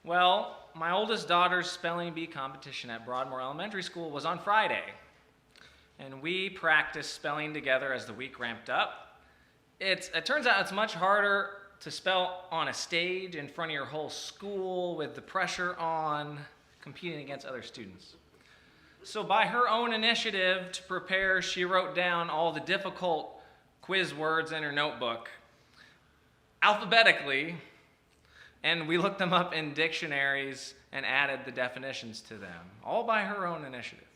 Well, my oldest daughter's spelling bee competition at Broadmoor Elementary School was on Friday, and we practiced spelling together as the week ramped up. It turns out it's much harder to spell on a stage in front of your whole school with the pressure on, competing against other students. So by her own initiative to prepare, she wrote down all the difficult quiz words in her notebook alphabetically, and we looked them up in dictionaries and added the definitions to them, all by her own initiative.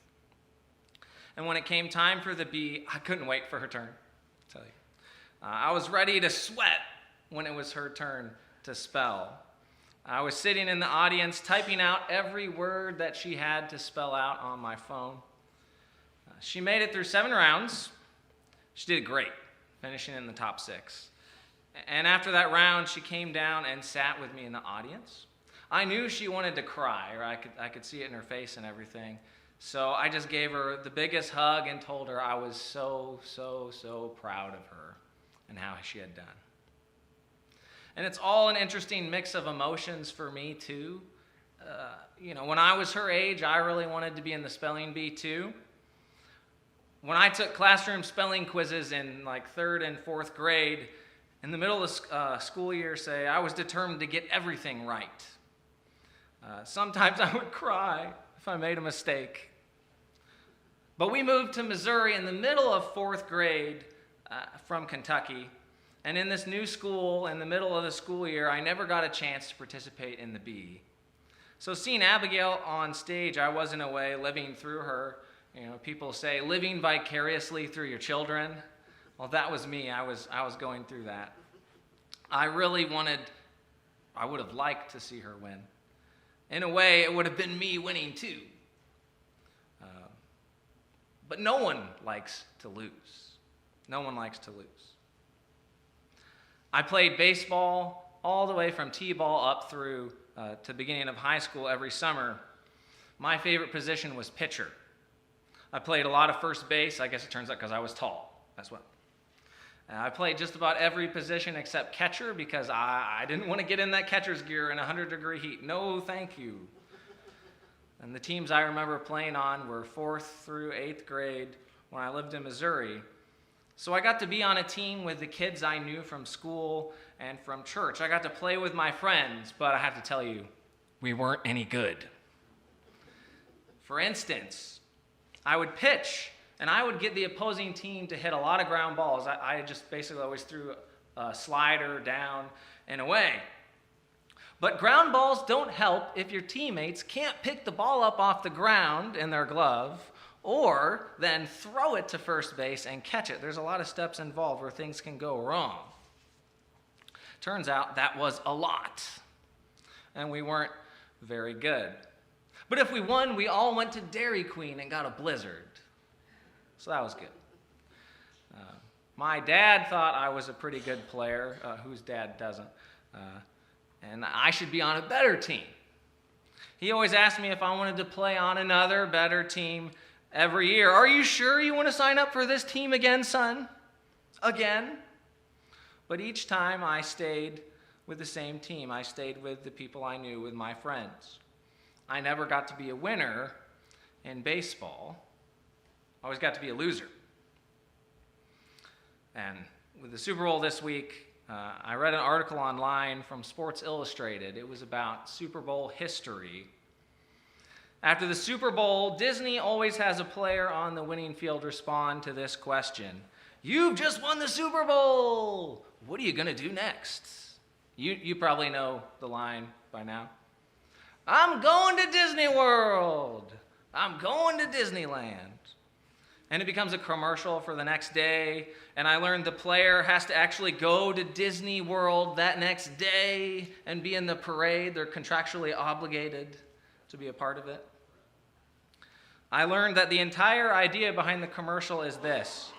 And when it came time for the bee, I couldn't wait for her turn, I'll tell you. I was ready to sweat when it was her turn to spell. I was sitting in the audience typing out every word that she had to spell out on my phone. She made it through 7 rounds. She did great, finishing in the top 6. And after that round, she came down and sat with me in the audience. I knew she wanted to cry, or I could see it in her face and everything. So I just gave her the biggest hug and told her I was so proud of her and how she had done. And it's all an interesting mix of emotions for me, too. When I was her age, I really wanted to be in the spelling bee, too. When I took classroom spelling quizzes in like 3rd and 4th grade, in the middle of the school year, say, I was determined to get everything right. Sometimes I would cry if I made a mistake. But we moved to Missouri in the middle of 4th grade from Kentucky. And in this new school, in the middle of the school year, I never got a chance to participate in the bee. So seeing Abigail on stage, I was in a way living through her. People say living vicariously through your children. Well, that was me. I was going through that. I would have liked to see her win. In a way, it would have been me winning too. But no one likes to lose. No one likes to lose. I played baseball all the way from t-ball up through to the beginning of high school every summer. My favorite position was pitcher. I played a lot of first base. I guess it turns out because I was tall as well. I played just about every position except catcher because I didn't want to get in that catcher's gear in 100-degree heat. No, thank you. And the teams I remember playing on were 4th through 8th grade when I lived in Missouri. So I got to be on a team with the kids I knew from school and from church. I got to play with my friends, but I have to tell you, we weren't any good. For instance, I would pitch, and I would get the opposing team to hit a lot of ground balls. I just basically always threw a slider down and away. But ground balls don't help if your teammates can't pick the ball up off the ground in their glove or then throw it to first base and catch it. There's a lot of steps involved where things can go wrong. Turns out that was a lot, and we weren't very good. But if we won, we all went to Dairy Queen and got a blizzard. So that was good. My dad thought I was a pretty good player. Whose dad doesn't? And I should be on a better team. He always asked me if I wanted to play on another better team every year. Are you sure you want to sign up for this team again, son? Again? But each time I stayed with the same team. I stayed with the people I knew, with my friends. I never got to be a winner in baseball. I always got to be a loser. And with the Super Bowl this week, I read an article online from Sports Illustrated. It was about Super Bowl history. After the Super Bowl, Disney always has a player on the winning field respond to this question. You've just won the Super Bowl. What are you going to do next? You probably know the line by now. I'm going to Disney World. I'm going to Disneyland. And it becomes a commercial for the next day, and I learned the player has to actually go to Disney World that next day and be in the parade. They're contractually obligated to be a part of it. I learned that the entire idea behind the commercial is this.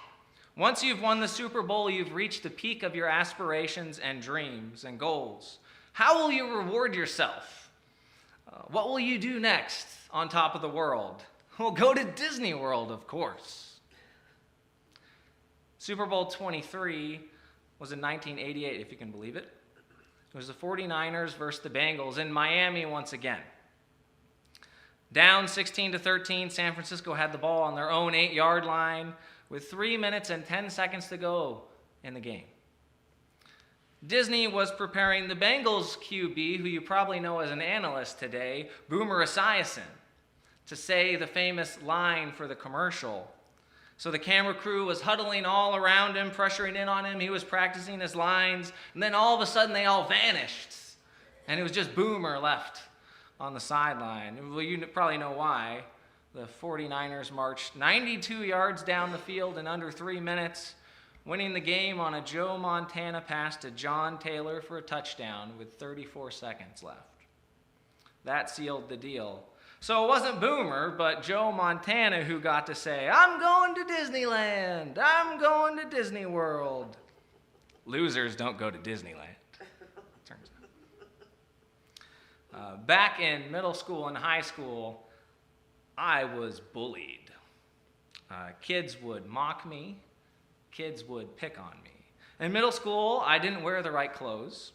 Once you've won the Super Bowl, you've reached the peak of your aspirations and dreams and goals. How will you reward yourself? What will you do next on top of the world? Well, go to Disney World, of course. Super Bowl 23 was in 1988, if you can believe it. It was the 49ers versus the Bengals in Miami once again. Down 16-13, San Francisco had the ball on their own 8-yard line with 3 minutes and 10 seconds to go in the game. Disney was preparing the Bengals QB, who you probably know as an analyst today, Boomer Esiason, to say the famous line for the commercial. So the camera crew was huddling all around him, pressuring in on him. He was practicing his lines, and then all of a sudden they all vanished, and it was just Boomer left on the sideline. Well, you probably know why. The 49ers marched 92 yards down the field in under 3 minutes, winning the game on a Joe Montana pass to John Taylor for a touchdown with 34 seconds left. That sealed the deal. So it wasn't Boomer, but Joe Montana who got to say, "I'm going to Disneyland. I'm going to Disney World." Losers don't go to Disneyland, turns out. Back in middle school and high school, I was bullied. Kids would mock me. Kids would pick on me. In middle school, I didn't wear the right clothes.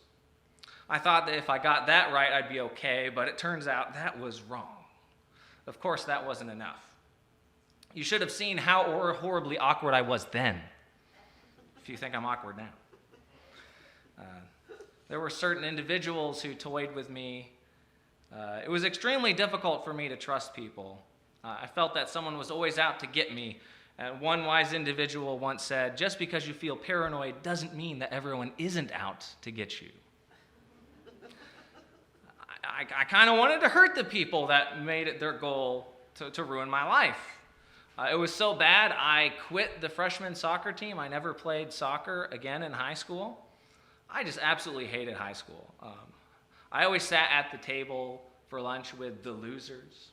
I thought that if I got that right, I'd be okay, but it turns out that was wrong. Of course, that wasn't enough. You should have seen how horribly awkward I was then, if you think I'm awkward now. There were certain individuals who toyed with me. It was extremely difficult for me to trust people. I felt that someone was always out to get me. One wise individual once said, "Just because you feel paranoid doesn't mean that everyone isn't out to get you." I kind of wanted to hurt the people that made it their goal to ruin my life. It was so bad, I quit the freshman soccer team. I never played soccer again in high school. I just absolutely hated high school. I always sat at the table for lunch with the losers.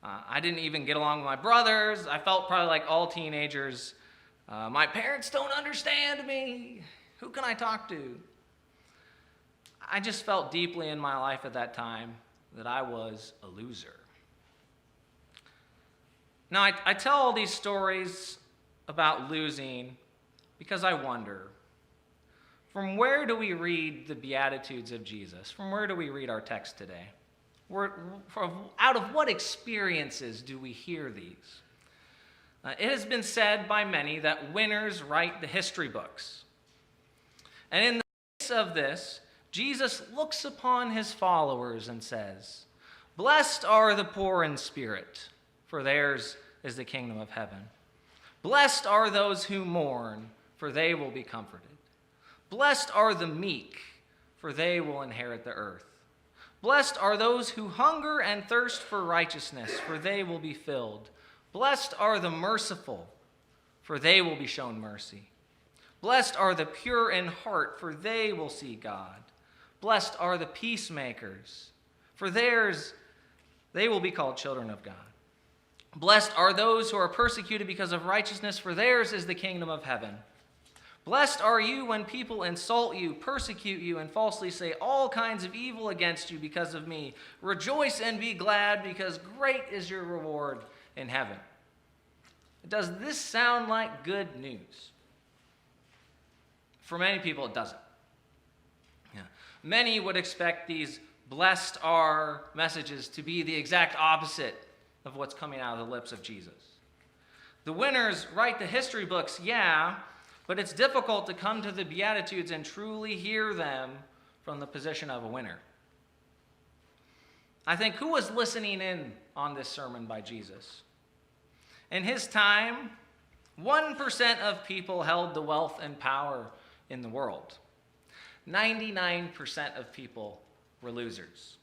I didn't even get along with my brothers. I felt probably like all teenagers. My parents don't understand me. Who can I talk to? I just felt deeply in my life at that time that I was a loser. Now, I tell all these stories about losing because I wonder, from where do we read the Beatitudes of Jesus? From where do we read our text today? Out of what experiences do we hear these? It has been said by many that winners write the history books. And in the face of this, Jesus looks upon his followers and says, "Blessed are the poor in spirit, for theirs is the kingdom of heaven. Blessed are those who mourn, for they will be comforted. Blessed are the meek, for they will inherit the earth. Blessed are those who hunger and thirst for righteousness, for they will be filled. Blessed are the merciful, for they will be shown mercy. Blessed are the pure in heart, for they will see God. Blessed are the peacemakers, for they will be called children of God. Blessed are those who are persecuted because of righteousness, for theirs is the kingdom of heaven. Blessed are you when people insult you, persecute you, and falsely say all kinds of evil against you because of me. Rejoice and be glad, because great is your reward in heaven." Does this sound like good news? For many people, it doesn't. Many would expect these blessed are messages to be the exact opposite of what's coming out of the lips of Jesus. The winners write the history books, yeah, but it's difficult to come to the Beatitudes and truly hear them from the position of a winner. I think, who was listening in on this sermon by Jesus? In his time, 1% of people held the wealth and power in the world. 99% of people were losers.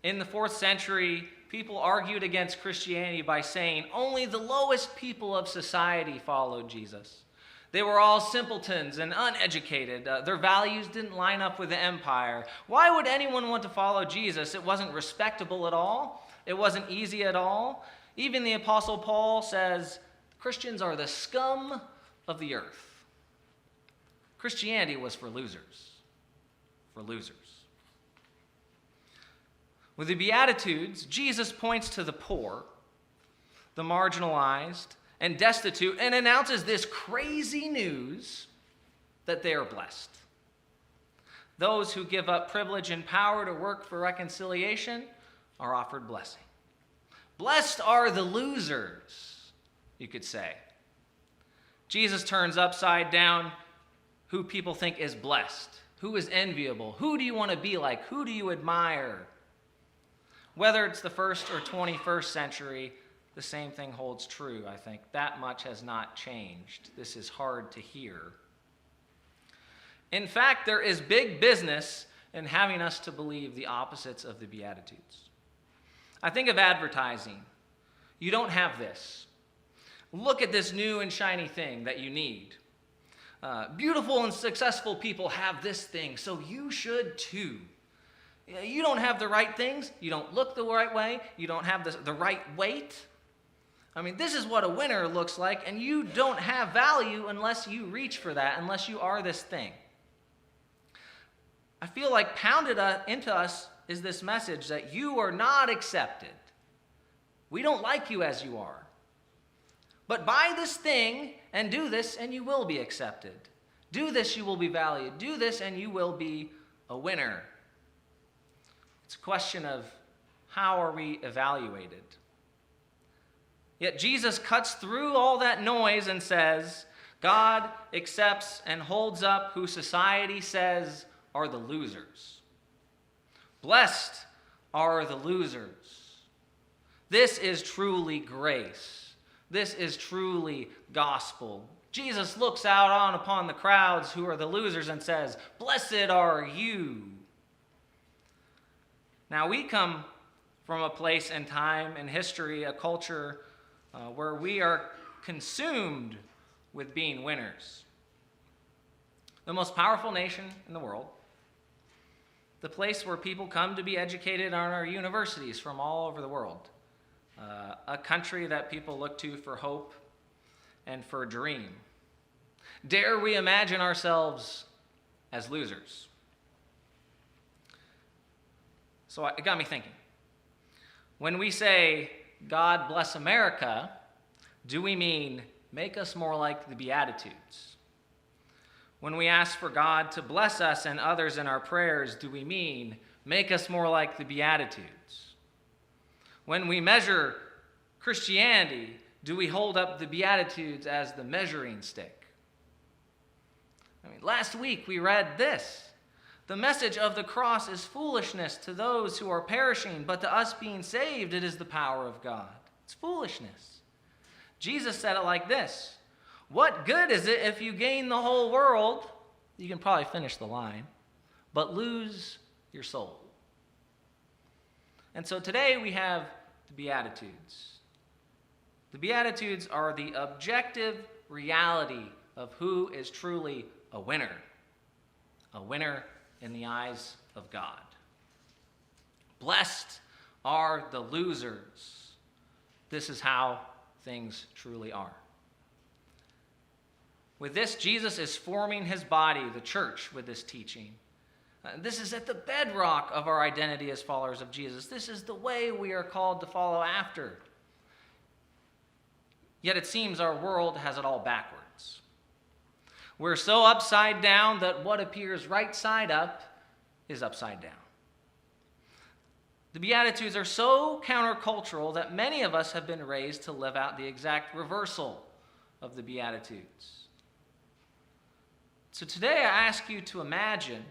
In the 4th century, people argued against Christianity by saying only the lowest people of society followed Jesus. They were all simpletons and uneducated. Their values didn't line up with the empire. Why would anyone want to follow Jesus? It wasn't respectable at all. It wasn't easy at all. Even the Apostle Paul says Christians are the scum of the earth. Christianity was for losers. For losers. With the Beatitudes, Jesus points to the poor, the marginalized, and destitute, and announces this crazy news that they are blessed. Those who give up privilege and power to work for reconciliation are offered blessing. Blessed are the losers, you could say. Jesus turns upside down who people think is blessed, who is enviable, who do you want to be like, who do you admire? Whether it's the 1st or 21st century, the same thing holds true, I think. That much has not changed. This is hard to hear. In fact, there is big business in having us to believe the opposites of the Beatitudes. I think of advertising. You don't have this. Look at this new and shiny thing that you need. Beautiful and successful people have this thing, so you should too. You don't have the right things. You don't look the right way. You don't have the right weight. I mean, this is what a winner looks like, and you don't have value unless you reach for that, unless you are this thing. I feel like pounded into us is this message that you are not accepted. We don't like you as you are. But buy this thing and do this and you will be accepted. Do this, you will be valued. Do this and you will be a winner. It's a question of how are we evaluated? Yet Jesus cuts through all that noise and says, God accepts and holds up who society says are the losers. Blessed are the losers. This is truly grace. This is truly gospel. Jesus looks out on upon the crowds who are the losers and says, blessed are you. Now we come from a place and time in history, a culture where we are consumed with being winners. The most powerful nation in the world, the place where people come to be educated in our universities from all over the world, a country that people look to for hope and for a dream. Dare we imagine ourselves as losers? So it got me thinking. When we say, God bless America, do we mean make us more like the Beatitudes? When we ask for God to bless us and others in our prayers, do we mean make us more like the Beatitudes? When we measure Christianity, do we hold up the Beatitudes as the measuring stick? Last week we read this. The message of the cross is foolishness to those who are perishing, but to us being saved, it is the power of God. It's foolishness. Jesus said it like this. What good is it if you gain the whole world? You can probably finish the line, but lose your soul. And so today we have the Beatitudes. The Beatitudes are the objective reality of who is truly a winner in the eyes of God. Blessed are the losers. This is how things truly are. With this, Jesus is forming his body, the church, with this teaching. This is at the bedrock of our identity as followers of Jesus. This is the way we are called to follow after. Yet it seems our world has it all backwards. We're so upside down that what appears right side up is upside down. The Beatitudes are so countercultural that many of us have been raised to live out the exact reversal of the Beatitudes. So today I ask you to imagine,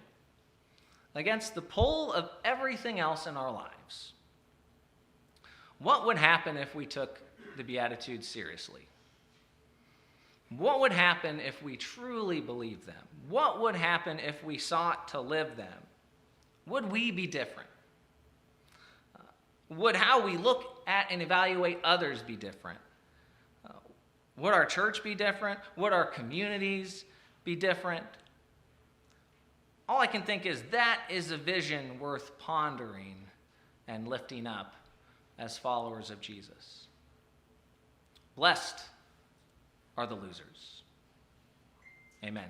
against the pull of everything else in our lives, what would happen if we took the Beatitudes seriously? What would happen if we truly believed them? What would happen if we sought to live them? Would we be different? Would how we look at and evaluate others be different? Would our church be different? Would our communities be different? All I can think is that is a vision worth pondering and lifting up as followers of Jesus. Blessed are the losers. Amen.